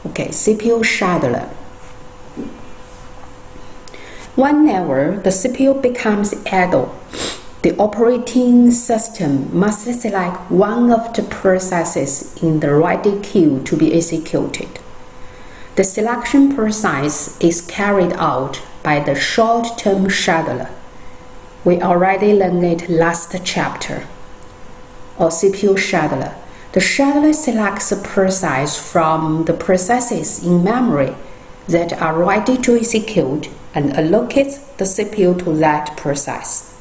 Okay, CPU scheduler. Whenever the CPU becomes idle, the operating system must select one of the processes in the ready queue to be executed. The selection process is carried out by the short-term scheduler. We already learned it last chapter. Or CPU scheduler. The scheduler selects a process from the processes in memory that are ready to execute and allocates the CPU to that process.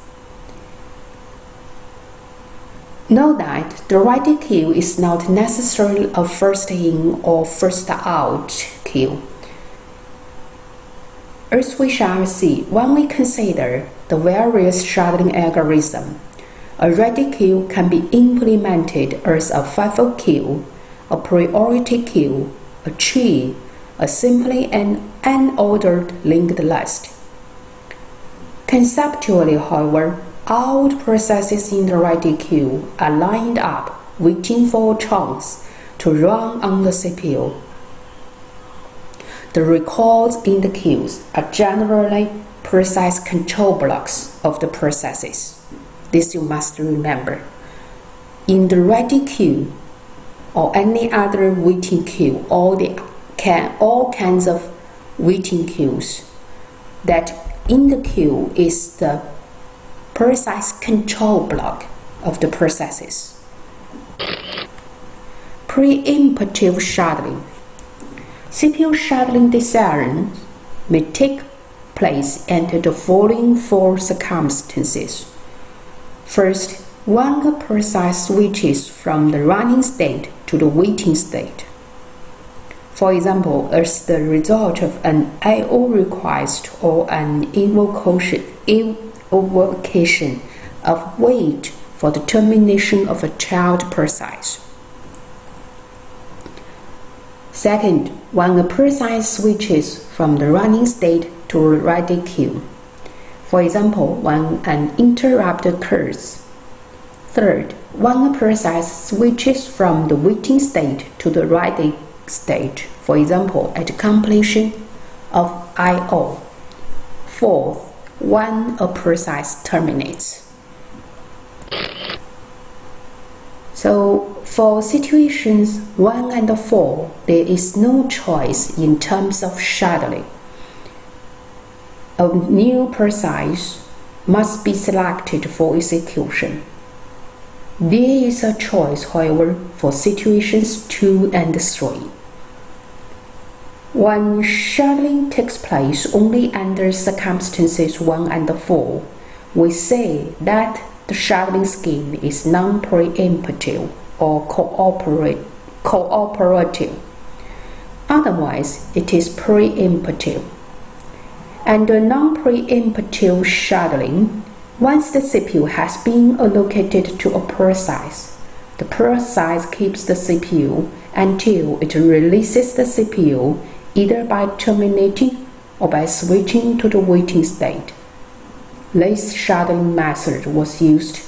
Note that the ready queue is not necessarily a first in or first out queue. As we shall see when we consider the various scheduling algorithms, a ready queue can be implemented as a FIFO queue, a priority queue, a tree, a simply an unordered linked list. Conceptually, however, all the processes in the ready queue are lined up, waiting for a chance to run on the CPU. The records in the queues are generally process control blocks of the processes. This you must remember. In the ready queue or any other waiting queue, all kinds of waiting queues, that in the queue is the process control block of the processes. Preemptive scheduling. CPU scheduling decisions may take place under the following four circumstances. First, when a process switches from the running state to the waiting state. For example, as the result of an I/O request or an invocation of wait for the termination of a child process. Second, when a process switches from the running state to a ready queue. For example, when an interrupt occurs. Third, when a process switches from the waiting state to the ready state, for example, at completion of I/O. Fourth, when a process terminates. So, for situations 1 and 4, there is no choice in terms of scheduling. A new process must be selected for execution. There is a choice, however, for situations 2 and 3. When scheduling takes place only under circumstances 1 and 4, we say that the scheduling scheme is non-preemptive or cooperative. Otherwise, it is preemptive. Under non-preemptive scheduling, once the CPU has been allocated to a process, the process keeps the CPU until it releases the CPU either by terminating or by switching to the waiting state. This scheduling method was used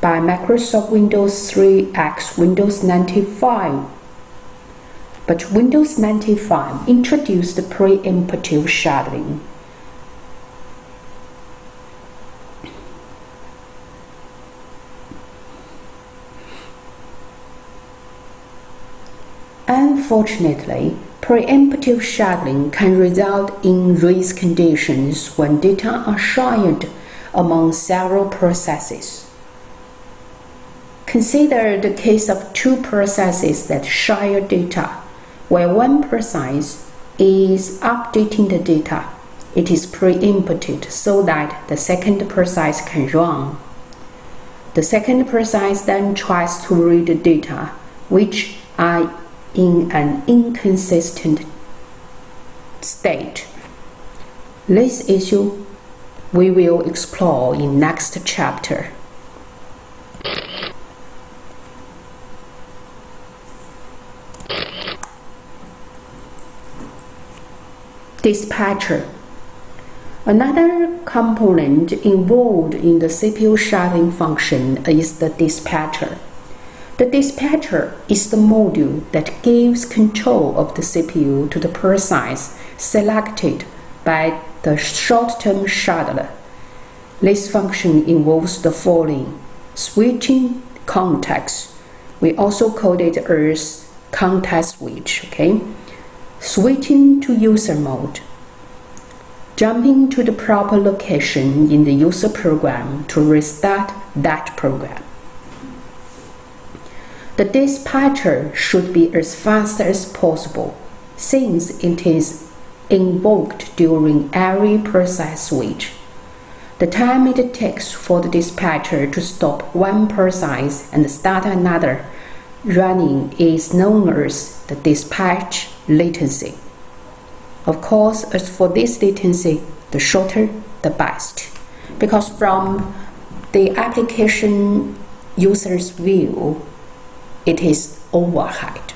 by Microsoft Windows 3 Windows 95. But Windows 95 introduced preemptive scheduling. Unfortunately, preemptive scheduling can result in race conditions when data are shared among several processes. Consider the case of two processes that share data. Where one process is updating the data, it is preempted so that the second process can run. The second process then tries to read the data, which are in an inconsistent state. This issue we will explore in next chapter. Dispatcher. Another component involved in the CPU scheduling function is the dispatcher. The dispatcher is the module that gives control of the CPU to the process selected by the short-term scheduler. This function involves the following: switching context. We also call it as context switch, okay? Switching to user mode. Jumping to the proper location in the user program to restart that program. The dispatcher should be as fast as possible, since it is invoked during every process switch. The time it takes for the dispatcher to stop one process and start another running is known as the dispatch latency. Of course, as for this latency, the shorter the best, because from the application user's view, it is overhead.